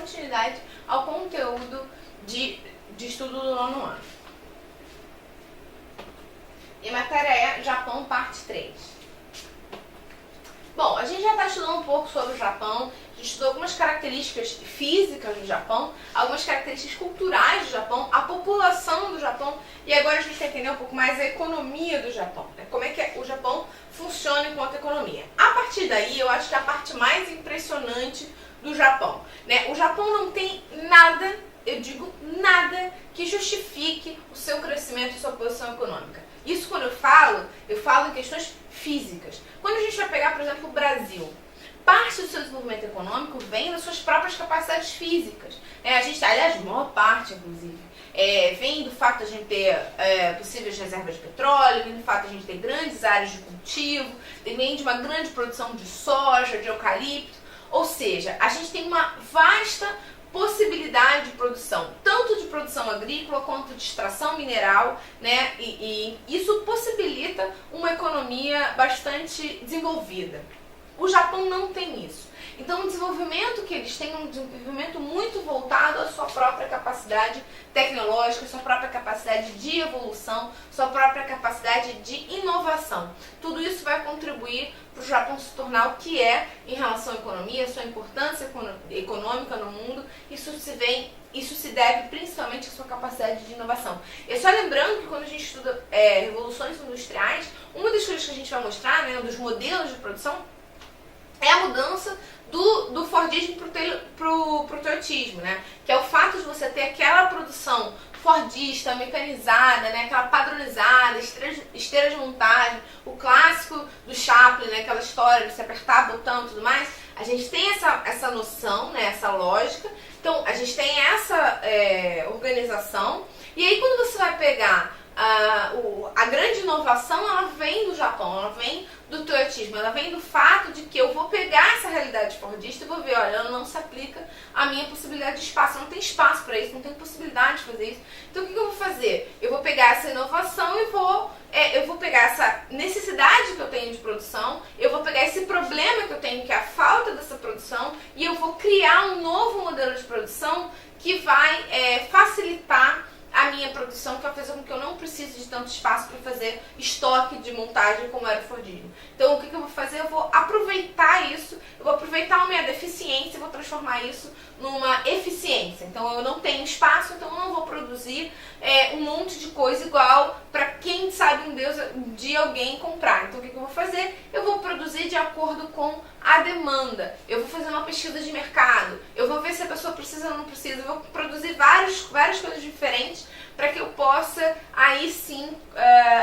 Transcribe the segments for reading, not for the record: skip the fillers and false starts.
continuidade ao conteúdo de estudo do nono ano. E a matéria é Japão, parte 3. Bom, a gente já está estudando um pouco sobre o Japão, a gente estudou algumas características físicas do Japão, algumas características culturais do Japão, a população do Japão, e agora a gente vai entender um pouco mais a economia do Japão, né? Como é que o Japão funciona enquanto economia. A partir daí, eu acho que é a parte mais impressionante do Japão, né? O Japão não tem nada, eu digo nada, que justifique o seu crescimento e sua posição econômica. Isso quando eu falo em questões físicas. Quando a gente vai pegar, por exemplo, o Brasil, parte do seu desenvolvimento econômico vem das suas próprias capacidades físicas. A gente, aliás, a maior parte, inclusive, vem do fato de a gente ter possíveis reservas de petróleo, vem do fato de a gente ter grandes áreas de cultivo, vem de uma grande produção de soja, de eucalipto. Ou seja, a gente tem uma vasta possibilidade de produção, tanto de produção agrícola quanto de extração mineral, né? E isso possibilita uma economia bastante desenvolvida. O Japão não tem isso. Então, o desenvolvimento que eles têm é um desenvolvimento muito voltado à sua própria capacidade tecnológica, sua própria capacidade de evolução, sua própria capacidade de inovação. Tudo isso vai contribuir para o Japão se tornar o que é em relação à economia, sua importância econômica no mundo. Isso se deve principalmente à sua capacidade de inovação. E só lembrando que quando a gente estuda revoluções industriais, uma das coisas que a gente vai mostrar, né, dos modelos de produção, é a mudança do Fordismo pro Toyotismo, né? Que é o fato de você ter aquela produção fordista, mecanizada, né? Aquela padronizada, esteira de montagem, o clássico do Chaplin, né? Aquela história de se apertar botão e tudo mais. A gente tem essa noção, né? Essa lógica. Então, a gente tem essa organização. E aí, quando você vai pegar a grande inovação, ela vem do Japão, ela vem do toyotismo, ela vem do fato de que eu vou pegar essa realidade fordista e vou ver, olha, ela não se aplica à minha possibilidade de espaço, não tem espaço para isso, não tem possibilidade de fazer isso. Então o que eu vou fazer? Eu vou pegar essa inovação e eu vou pegar essa necessidade que eu tenho de produção, eu vou pegar esse problema que eu tenho, que é a falta dessa produção, e eu vou criar um novo modelo de produção que vai facilitar a minha produção, que vai fazer com que eu não precise de tanto espaço para fazer estoque de montagem como era o Fordismo. Então o que eu vou fazer? Eu vou aproveitar isso, eu vou aproveitar a minha deficiência e vou transformar isso numa eficiência. Então eu não tenho espaço, então eu não vou produzir um monte de coisa igual para quem sabe um dia alguém comprar. Então o que eu vou fazer? Eu vou produzir de acordo com a demanda. Eu vou fazer uma pesquisa de mercado, eu vou ver se a pessoa precisa ou não precisa, eu vou produzir várias coisas diferentes para que eu possa aí sim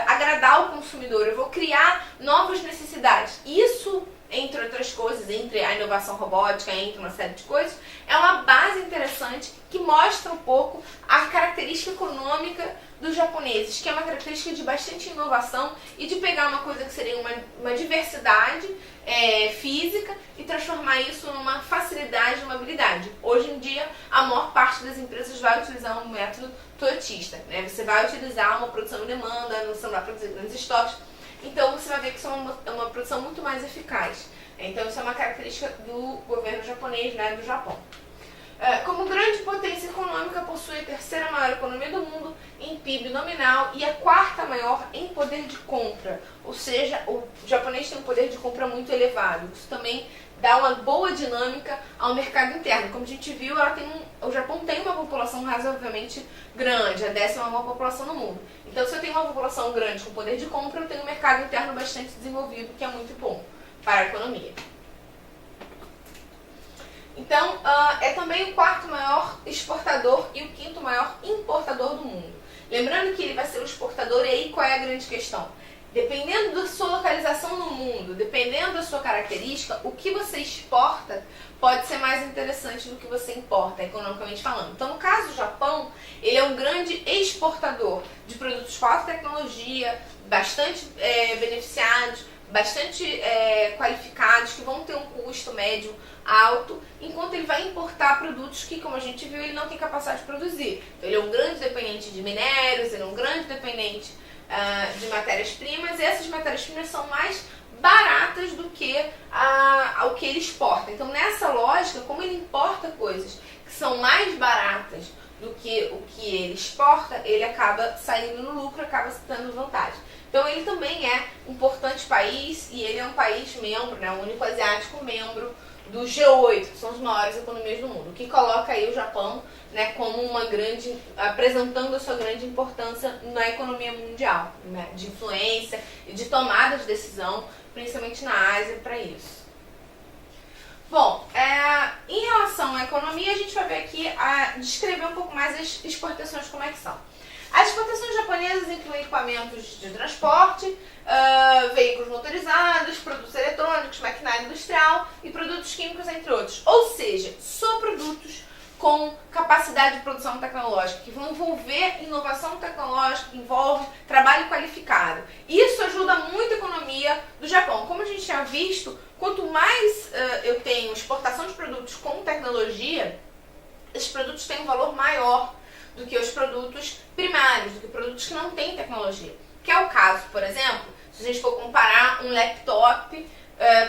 agradar o consumidor. Eu vou criar novas necessidades. Isso, entre outras coisas, entre a inovação robótica, entre uma série de coisas, é uma base interessante que mostra um pouco a característica econômica dos japoneses, que é uma característica de bastante inovação e de pegar uma coisa que seria uma diversidade física e transformar isso numa facilidade de mobilidade. Hoje em dia, a maior parte das empresas vai utilizar um método toyotista, né? Você vai utilizar uma produção em demanda, você não vai produzir grandes estoques, então você vai ver que isso é uma produção muito mais eficaz. Então isso é uma característica do governo japonês, né, do Japão. Como grande potência econômica, possui a terceira maior economia do mundo em PIB nominal e a quarta maior em poder de compra. Ou seja, o japonês tem um poder de compra muito elevado. Isso também dá uma boa dinâmica ao mercado interno. Como a gente viu, o Japão tem uma população razoavelmente grande, a 10ª maior população no mundo. Então, se eu tenho uma população grande com poder de compra, eu tenho um mercado interno bastante desenvolvido, que é muito bom para a economia. Então, é também o quarto maior exportador e o quinto maior importador do mundo. Lembrando que ele vai ser o exportador, e aí qual é a grande questão? Dependendo da sua localização no mundo, dependendo da sua característica, o que você exporta pode ser mais interessante do que você importa, economicamente falando. Então, no caso do Japão, ele é um grande exportador de produtos com alta tecnologia, bastante beneficiados, bastante qualificados, que vão ter um custo médio alto, enquanto ele vai importar produtos que, como a gente viu, ele não tem capacidade de produzir. Então, ele é um grande dependente de minérios, ele é um grande dependente de matérias-primas, e essas matérias-primas são mais baratas do que o que ele exporta. Então, nessa lógica, como ele importa coisas que são mais baratas do que o que ele exporta, ele acaba saindo no lucro, acaba tendo vantagem. Então ele também é um importante país e ele é um país membro, né, o único asiático membro do G8, que são as maiores economias do mundo, o que coloca aí o Japão, né, como uma grande, apresentando a sua grande importância na economia mundial, né, de influência e de tomada de decisão, principalmente na Ásia, para isso. Bom, em relação à economia, a gente vai ver aqui, descrever um pouco mais as exportações, como é que são. As exportações japonesas incluem equipamentos de transporte, veículos motorizados, produtos eletrônicos, maquinária industrial e produtos químicos, entre outros. Ou seja, só produtos com capacidade de produção tecnológica, que vão envolver inovação tecnológica, que envolve trabalho qualificado. Isso ajuda muito a economia do Japão. Como a gente tinha visto, quanto mais eu tenho exportação de produtos com tecnologia, esses produtos têm um valor maior do que os produtos primários, do que produtos que não têm tecnologia. Que é o caso, por exemplo, se a gente for comparar um laptop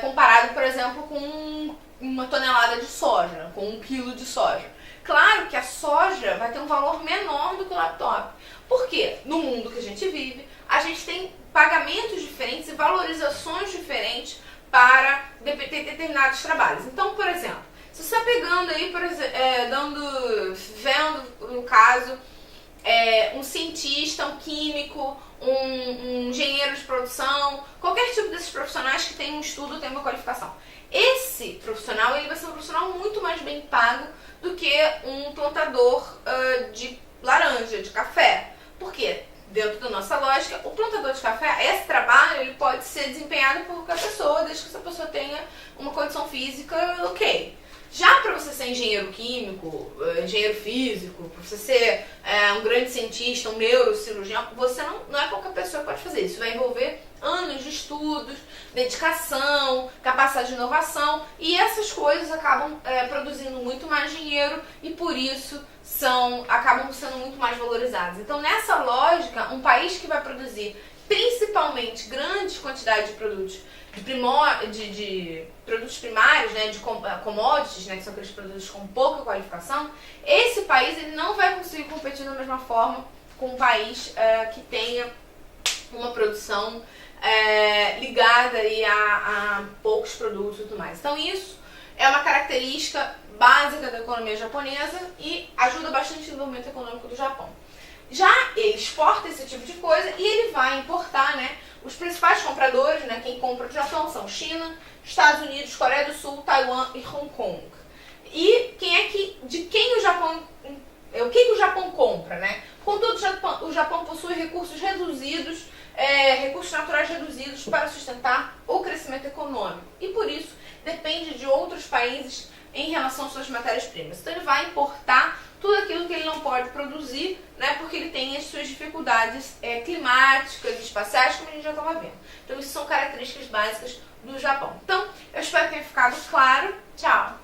comparado, por exemplo, com uma tonelada de soja, com 1 quilo de soja. Claro que a soja vai ter um valor menor do que o laptop. Por quê? No mundo que a gente vive, a gente tem pagamentos diferentes e valorizações diferentes para determinados trabalhos. Então, por exemplo, se você está pegando aí, vendo, no caso, um cientista, um químico, um engenheiro de produção, qualquer tipo desses profissionais que tem um estudo, tem uma qualificação. Esse profissional, ele vai ser um profissional muito mais bem pago do que um plantador de laranja, de café. Por quê? Dentro da nossa lógica, o plantador de café, esse trabalho, ele pode ser desempenhado por qualquer pessoa, desde que essa pessoa tenha uma condição física ok. Já para você ser engenheiro químico, engenheiro físico, para você ser um grande cientista, um neurocirurgião, você não é qualquer pessoa que pode fazer isso. Vai envolver anos de estudos, dedicação, capacidade de inovação, e essas coisas acabam produzindo muito mais dinheiro e por isso acabam sendo muito mais valorizadas. Então, nessa lógica, um país que vai produzir principalmente grandes quantidades de produtos de produtos primários, né, de commodities, né, que são aqueles produtos com pouca qualificação, esse país ele não vai conseguir competir da mesma forma com um país que tenha uma produção ligada aí a poucos produtos e tudo mais. Então isso é uma característica básica da economia japonesa e ajuda bastante no desenvolvimento econômico do Japão. Já ele exporta esse tipo de coisa e ele vai importar, né? Os principais compradores, né? Quem compra do Japão são China, Estados Unidos, Coreia do Sul, Taiwan e Hong Kong. E o que o Japão compra, né? Contudo, o Japão possui recursos reduzidos, recursos naturais reduzidos para sustentar o crescimento econômico. E por isso depende de outros países em relação às suas matérias-primas. Então ele vai importar tudo aquilo que ele não pode produzir, né, porque ele tem as suas dificuldades climáticas, espaciais, como a gente já estava vendo. Então isso são características básicas do Japão. Então, eu espero que tenha ficado claro. Tchau!